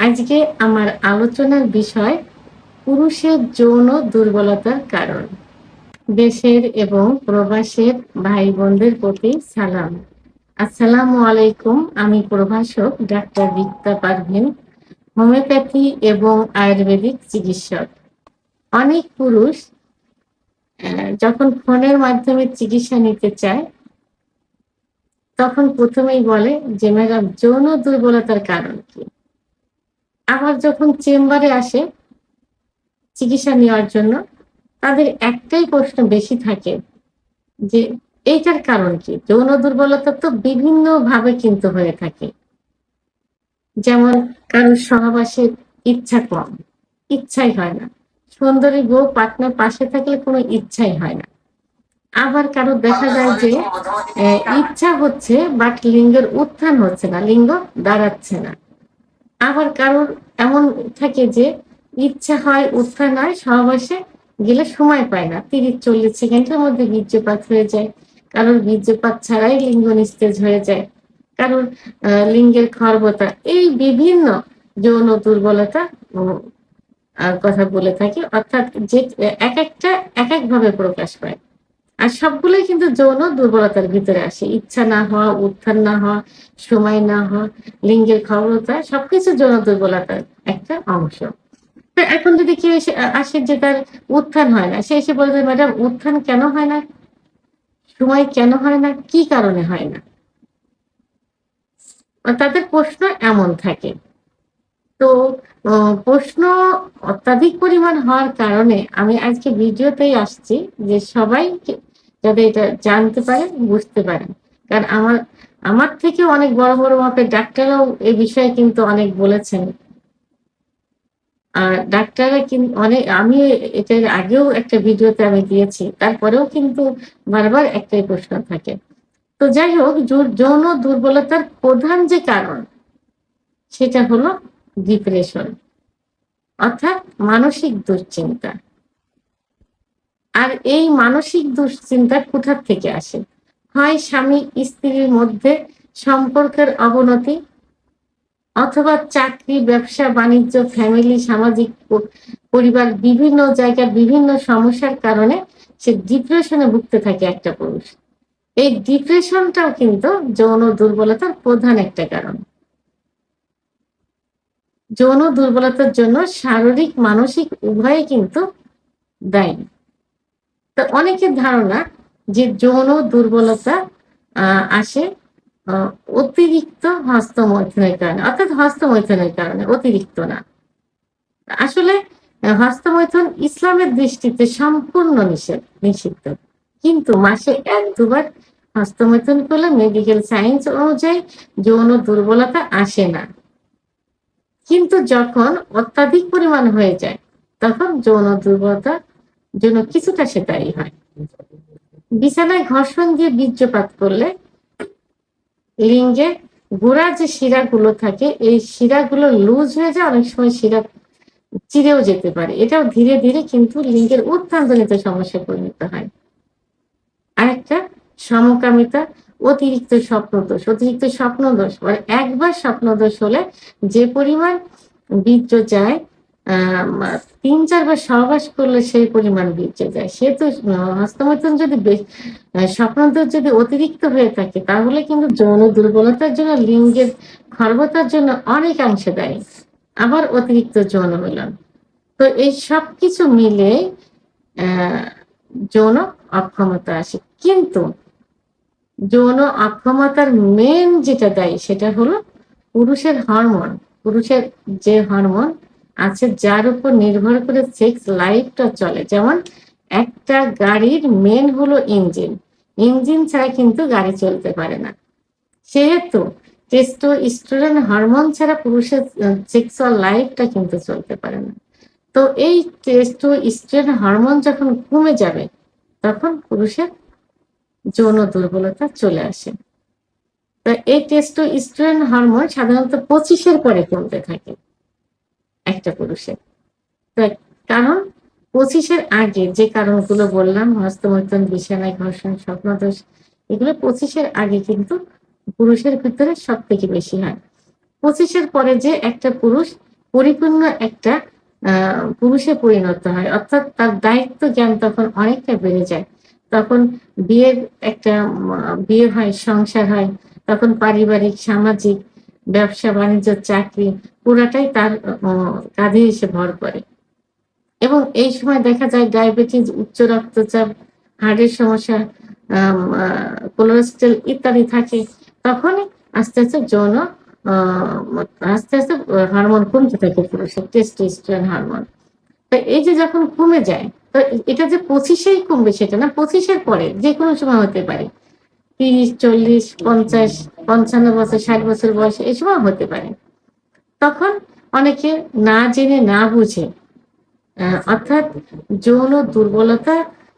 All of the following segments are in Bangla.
আজকে আমার আলোচনার বিষয় পুরুষের যৌন দুর্বলতার কারণ। দেশের এবং প্রবাসের ভাই বোনদের প্রতি সালাম। আসসালামু আলাইকুম। আমি প্রভাষক ডাক্তার রিক্তা পারভীন, হোমিওপ্যাথি এবং আয়ুর্বেদিক চিকিৎসক। অনেক পুরুষ যখন ফোনের মাধ্যমে চিকিৎসা নিতে চায় তখন প্রথমেই বলে যে ম্যাডাম যৌন দুর্বলতার কারণ কি? আবার যখন চেম্বারে আসে চিকিৎসা নেওয়ার জন্য তাদের একটাই প্রশ্ন বেশি থাকে যে এইটার কারণ কি? যৌন দুর্বলতা তো বিভিন্নভাবে কিন্তু হয়ে থাকে। যেমন কারোর সহবাসের ইচ্ছা কম, ইচ্ছাই হয় না। সুন্দরী বউ পার্টনার পাশে থাকলে কোনো ইচ্ছাই হয় না। আবার কারো দেখা যায় যে ইচ্ছা হচ্ছে বাট লিঙ্গের উত্থান হচ্ছে না, লিঙ্গ দাঁড়াচ্ছে না। আবার কারোর এমন থাকে যে ইচ্ছা হয়, উত্থান হয়, সহবাসে গেলে সময় পায় না, ৩০-৪০ সেকেন্ডের মধ্যে বীর্যপাত হয়ে যায়। কারোর বীর্যপাত ছাড়াই লিঙ্গ নিস্তেজ হয়ে যায়, কারোর লিঙ্গের খর্বতা, এই বিভিন্ন যৌন দুর্বলতা কথা বলে থাকি। অর্থাৎ যে এক একটা এক একভাবে প্রকাশ পায়। আর সবগুলোই কিন্তু যৌন দুর্বলতার ভিতরে আসে। ইচ্ছা না হওয়া, উত্থান না হওয়া, সময় না হওয়া, লিঙ্গের খর্বতা সবকিছু যৌন দুর্বলতার একটা অংশ। তো এখন যদি কেউ এসে আসে যে তার উত্থান হয় না, সে এসে বলবে ম্যাডাম উত্থান কেন হয় না? সময় কেন হয় না? কি কারণে হয় না? তাদের প্রশ্ন এমন থাকে। তো প্রশ্ন অত্যাধিক পরিমাণ হওয়ার কারণে আমি আজকে ভিডিওতেই আসছি যে সবাই যাতে এটা জানতে পারে, বুঝতে পারে। কারণ আমার আমার থেকেও অনেক বড়, বড় মাপের ডাক্তাররাও এ বিষয়ে কিন্তু অনেক বলেছেন। আর ডাক্তাররা অনেক, আমি এটার আগেও একটা ভিডিওতে আমি দিয়েছি। তারপরেও কিন্তু বারবার একটাই প্রশ্ন থাকে। তো যাই হোক, যৌন দুর্বলতার প্রধান যে কারণ সেটা হলো ডিপ্রেশন, অর্থাৎ মানসিক দুশ্চিন্তা। আর এই মানসিক দুশ্চিন্তা কোথা থেকে আসে? হয় স্বামী স্ত্রীর মধ্যে সম্পর্কের অবনতি, অথবা চাকরি, ব্যবসা, বাণিজ্য, ফ্যামিলি, সামাজিক পরিবার, বিভিন্ন জায়গার বিভিন্ন সমস্যার কারণে সে ডিপ্রেশনে ভুগতে থাকে একটা পুরুষ। এই ডিপ্রেশনটাও কিন্তু যৌন দুর্বলতার প্রধান একটা কারণ। যৌন দুর্বলতার জন্য শারীরিক মানসিক উভয়ে কিন্তু দায়ী। তো অনেকের ধারণা যে যৌন দুর্বলতা আসে আ অতিরিক্ত হস্তমৈথুনের কারণে, অর্থাৎ হস্তমৈথুনের কারণে, অতিরিক্ত না। আসলে হস্তমৈথুন ইসলামের দৃষ্টিতে সম্পূর্ণ নিষিদ্ধ। কিন্তু মাসে ১-২ বার হস্তমৈথুন করলে মেডিকেল সায়েন্স অনুযায়ী যৌন দুর্বলতা আসে না। কিন্তু যখন অত্যাধিক পরিমাণ হয়ে যায় তখন যৌন দুর্বলতার জন্য কিছুটা সে দায়ী হয়। বিছানায় ঘর্ষণ দিয়ে বীর্যপাত করলে লিঙ্গে গোড়ার যে শিরাগুলো থাকে এই শিরাগুলো লুজ হয়ে যায়, অনেক সময় শিরা চিরেও যেতে পারে। এটাও ধীরে, ধীরে কিন্তু লিঙ্গের উত্থানজনিত সমস্যায় পরিণত হয়। আরেকটা সমকামিতা, অতিরিক্ত স্বপ্নদোষ। অতিরিক্ত স্বপ্নদোষ মানে একবার স্বপ্নদোষ হলে যে পরিমাণ বীর্য যায়, আ মা ৩-৪ বার সহবাস করলে সেই পরিমাণ বীর্য যায়। সেহেতু হস্তমৈথুন যদি স্বপ্নদোষ যদি অতিরিক্ত হয়ে থাকে তাহলে কিন্তু যৌন দুর্বলতার জন্য, লিঙ্গের খর্বতার জন্য অনেকাংশে দায়ী। আবার অতিরিক্ত যৌন মিলন। তো এই সবকিছু মিলে অ্যা যৌন অক্ষমতা আসে। কিন্তু যৌন অক্ষমতার মেইন যেটা দায়ী সেটা হলো পুরুষের হরমোন। পুরুষের যে হরমোন আছে যার উপর নির্ভর করে সেক্স লাইফটা চলে। যেমন একটা গাড়ির মেইন হলো ইঞ্জিন। ইঞ্জিন ছাড়া কিন্তু গাড়ি চলতে পারে না। সেহেতু টেস্টোস্টেরন হরমোন ছাড়া পুরুষের সেক্সুয়াল লাইফটা কিন্তু চলতে পারে না। তো এই টেস্টোস্টেরন হরমোন যখন কমে যাবে তখন পুরুষের যৌন দুর্বলতা চলে আসে। তো এই টেস্টোস্টেরন হরমোন সাধারণত ২৫ এর পরে কমতে থাকে একটা পুরুষের। তো কারণ ২৫ এর আগে যে কারণগুলো বললাম, হস্তমৈথুন, বিছানায় ঘর্ষণ, স্বপ্নদোষ, এগুলো ২৫ এর আগে কিন্তু পুরুষের ভিতরে সবথেকে বেশি হয়। ২৫ এর পরে যে একটা পুরুষ পরিপূর্ণ একটা পুরুষে পরিণত হয়। অর্থাৎ তার দায়িত্ব জ্ঞান তখন অনেকটা বেড়ে যায়। তখন বিয়ের একটা বিয়ে হয়, সংসার হয়। তখন পারিবারিক, সামাজিক, ব্যবসা-বাণিজ্য, চাকরি পুরাটাই তার কাঁধে এসে ভর করে। এবং এই সময় দেখা যায় ডায়াবেটিস, উচ্চ রক্তচাপ, হার্টের সমস্যা, আম আ কোলেস্টেরল ইত্যাদি থাকে। তখনই আস্তে, আস্তে যৌন আ আস্তে, আস্তে হরমোন কমতে থাকে পুরুষের টেস্টোস্টেরন হরমোন। তো এই যে যখন কমে যায়, তো এটা যে ২৫ এই কমবে সেটা না, ২৫ এর পরে যেকোনো সময় হতে পারে। ৩০, ৪০, ৫০, ৫৫ বছর, ৬০ বছর বয়সে এই সময় হতে পারে। তখন অনেকে না জেনে না বুঝে অর্থাৎ যৌন দুর্বলতা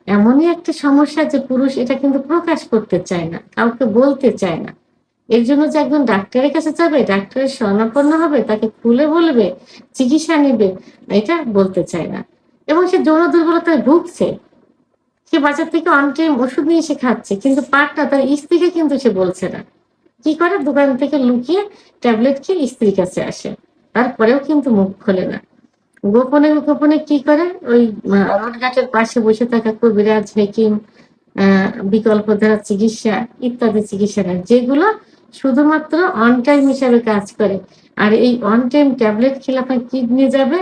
এমনই একটা সমস্যা যে পুরুষ এটা কিন্তু প্রকাশ করতে চায় না। কাউকে বলতে চায় না। এর জন্য যে একজন ডাক্তারের কাছে যাবে, ডাক্তারের শরণাপন্ন হবে, তাকে খুলে বলবে, চিকিৎসা নিবে, এটা বলতে চায় না। এবং সে যৌন দুর্বলতায় ভুগছে। সে বাজার থেকে অন টাইম ওষুধ নিয়ে এসে খাচ্ছে। কিন্তু পার্টনার তার স্ত্রীকে কিন্তু সে বলছে না। কি করে? দোকান থেকে লুকিয়ে ট্যাবলেট খেয়ে স্ত্রীর কাছে আসে। তারপরেও কিন্তু মুখ খোলে না। গোপনে, গোপনে কি করে? ওই রোডঘাটের পাশে বসে থাকা কবিরাজ, হেকিম, আ বিকল্পধারা চিকিৎসা ইত্যাদি চিকিৎসা নেয়। যেগুলো শুধুমাত্র অন টাইম হিসাবে কাজ করে। আর এই অন টাইম ট্যাবলেট খেলে আপনার কিডনি যাবে,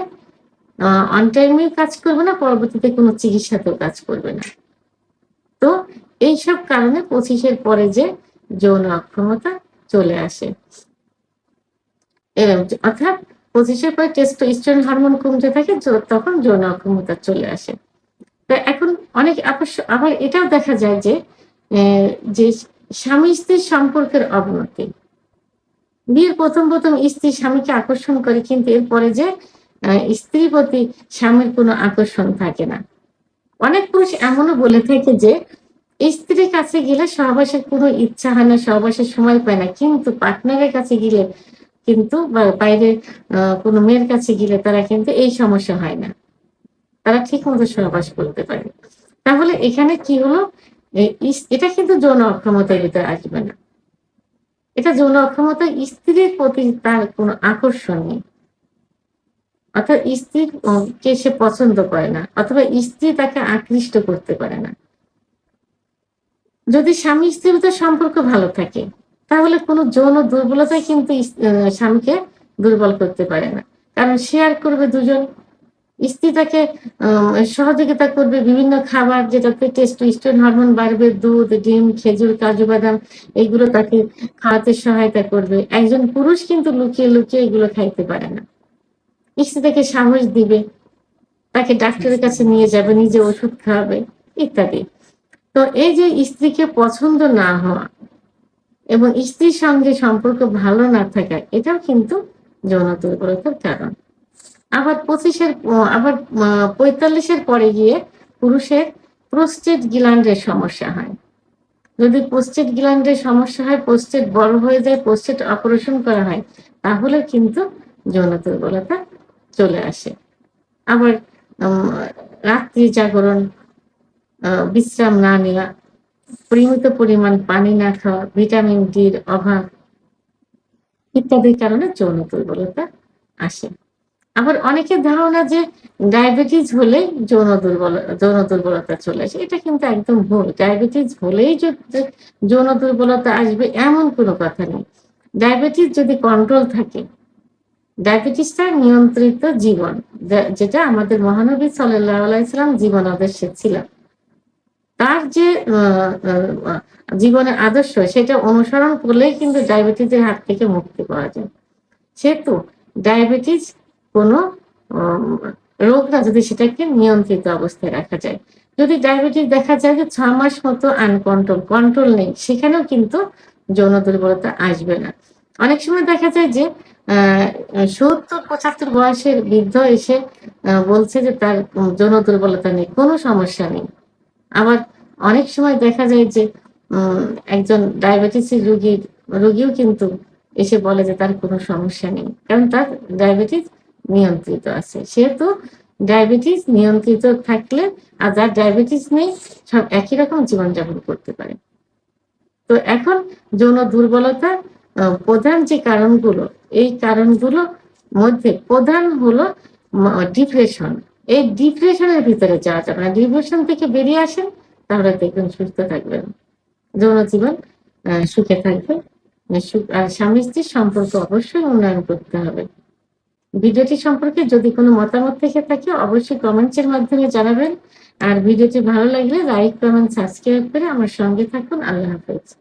অন টাইমেও কাজ করবে না, পরবর্তীতে কোনো চিকিৎসাতেও কাজ করবে না। তো এইসব কারণে ২৫ এর পরে যে যৌন অক্ষমতা চলে আসে। অর্থাৎ ২৫ এর পরে টেস্টোস্টেরন হরমোন কমতে থাকে, তখন যৌন অক্ষমতা চলে আসে। তো এখন অনেক আবার এটাও দেখা যায় যে, যে স্বামী-স্ত্রীর সম্পর্কের অবনতি। বিয়ের ১ম স্ত্রী স্বামীকে আকর্ষণ করে, কিন্তু এরপরে যে স্ত্রীর প্রতি স্বামীর কোনো আকর্ষণ থাকে না। অনেক পুরুষ এমনও বলে থাকে যে, স্ত্রীর কাছে গেলে সহবাসের কোনো ইচ্ছা হয় না, সহবাসের সময় পায় না। কিন্তু পার্টনারের কাছে গেলে কিন্তু বা বাইরে কোনো মেয়ের কাছে গেলে তারা কিন্তু এই সমস্যা হয় না। তারা ঠিকমতো সহবাস করতে পারে। তাহলে এখানে কি হলো? এটা কিন্তু যৌন অক্ষমতার ভিতরে আসবে না। এটা যৌন অক্ষমতা, স্ত্রীর প্রতি তার কোনো আকর্ষণ নেই। অর্থাৎ স্ত্রীর কে সে পছন্দ করে না, অথবা স্ত্রী তাকে আকৃষ্ট করতে পারে না। যদি স্বামী-স্ত্রীর ভিতর সম্পর্ক ভালো থাকে, তাহলে কোনো যৌন দুর্বলতাই কিন্তু স্বামীকে দুর্বল করতে পারে না। কারণ শেয়ার করবে দুজন। স্ত্রী তাকে সহযোগিতা করবে বিভিন্ন খাবার, যেটাতে টেস্টোস্টেরন হরমোন বাড়বে। দুধ, ডিম, খেজুর, কাজু বাদাম এগুলো তাকে খাওয়াতে সহায়তা করবে। একজন পুরুষ কিন্তু লুকিয়ে, লুকিয়ে এগুলো খাইতে পারে না। স্ত্রী তাকে সাহস দিবে, তাকে ডাক্তারের কাছে নিয়ে যাবে, নিজে ওষুধ খাওয়াবে ইত্যাদি। তো এই যে স্ত্রীকে পছন্দ না হওয়া এবং স্ত্রীর সঙ্গে সম্পর্ক ভালো না থাকা, এটাও কিন্তু যৌন দুর্বলতার কারণ। আবার ২৫ এর আবার ৪৫ এর পরে গিয়ে পুরুষের প্রোস্টেট গ্ল্যান্ডের সমস্যা হয়। যদি প্রোস্টেট গ্ল্যান্ডের সমস্যা হয়, প্রোস্টেট বড় হয়ে যায়, প্রোস্টেট অপারেশন করা হয়, তাহলে কিন্তু যৌন দুর্বলতা চলে আসে। আবার উম রাত্রি জাগরণ, বিশ্রাম না নেওয়া, পরিমিত পরিমাণ পানি না খাওয়া, ভিটামিন ডির অভাব ইত্যাদির কারণে যৌন দুর্বলতা আসে। আবার অনেকের ধারণা যে ডায়াবেটিস হলেই যৌন দুর্বলতা চলে আসে। এটা কিন্তু একদম ভুল। ডায়াবেটিস হলেই যে যৌন দুর্বলতা আসবে এমন কোনো কথা নেই। ডায়াবেটিস যদি কন্ট্রোল থাকে, ডায়াবেটিসটা নিয়ন্ত্রিত জীবন, যেটা আমাদের মহানবী সাল্লাল্লাহু আলাইহি সাল্লাম জীবন আদর্শে ছিল। তার যে আ আ আ জীবনের আদর্শ সেটা অনুসরণ করলেই কিন্তু ডায়াবেটিসের হাত থেকে মুক্তি পাওয়া যায়। সেহেতু ডায়াবেটিস কোনো উম রোগ না, যদি সেটাকে নিয়ন্ত্রিত অবস্থায় রাখা যায়। যদি ডায়াবেটিস দেখা যায় যে ৬ মাস মতো কন্ট্রোল নেই, সেখানেও কিন্তু যৌন দুর্বলতা আসবে না। অনেক সময় দেখা যায় যে আ ৭০-৭৫ বয়সের বৃদ্ধ এসে বলছে যে তার যৌন দুর্বলতা নেই, কোনো সমস্যা নেই। আবার অনেক সময় দেখা যায় যে উম একজন ডায়াবেটিসের রোগীও কিন্তু এসে বলে যে তার কোনো সমস্যা নেই। কারণ তার ডায়াবেটিস নিয়ন্ত্রিত আছে। সেহেতু ডায়াবেটিস নিয়ন্ত্রিত থাকলে, আর যার ডায়াবেটিস নেই, সব একই রকম জীবনযাপন করতে পারে। তো এখন যৌন দুর্বলতার প্রধান যে কারণগুলো, এই কারণগুলো মধ্যে প্রধান হলো ডিপ্রেশন। এই ডিপ্রেশনের ভিতরে যাওয়া যাবে না। ডিপ্রেশন থেকে বেরিয়ে আসেন, তাহলে দেখবেন সুস্থ থাকবেন। যৌন জীবন সুখে থাকবে। সুখ আর স্বামী-স্ত্রীর সম্পর্ক অবশ্যই উন্নয়ন করতে হবে। ভিডিওটি সম্পর্কে যদি কোনো মতামত থেকে থাকে অবশ্যই কমেন্টসের মাধ্যমে জানাবেন। আর ভিডিওটি ভালো লাগলে লাইক, কমেন্ট, সাবস্ক্রাইব করে আমার সঙ্গে থাকুন। আল্লাহ হাফেজ।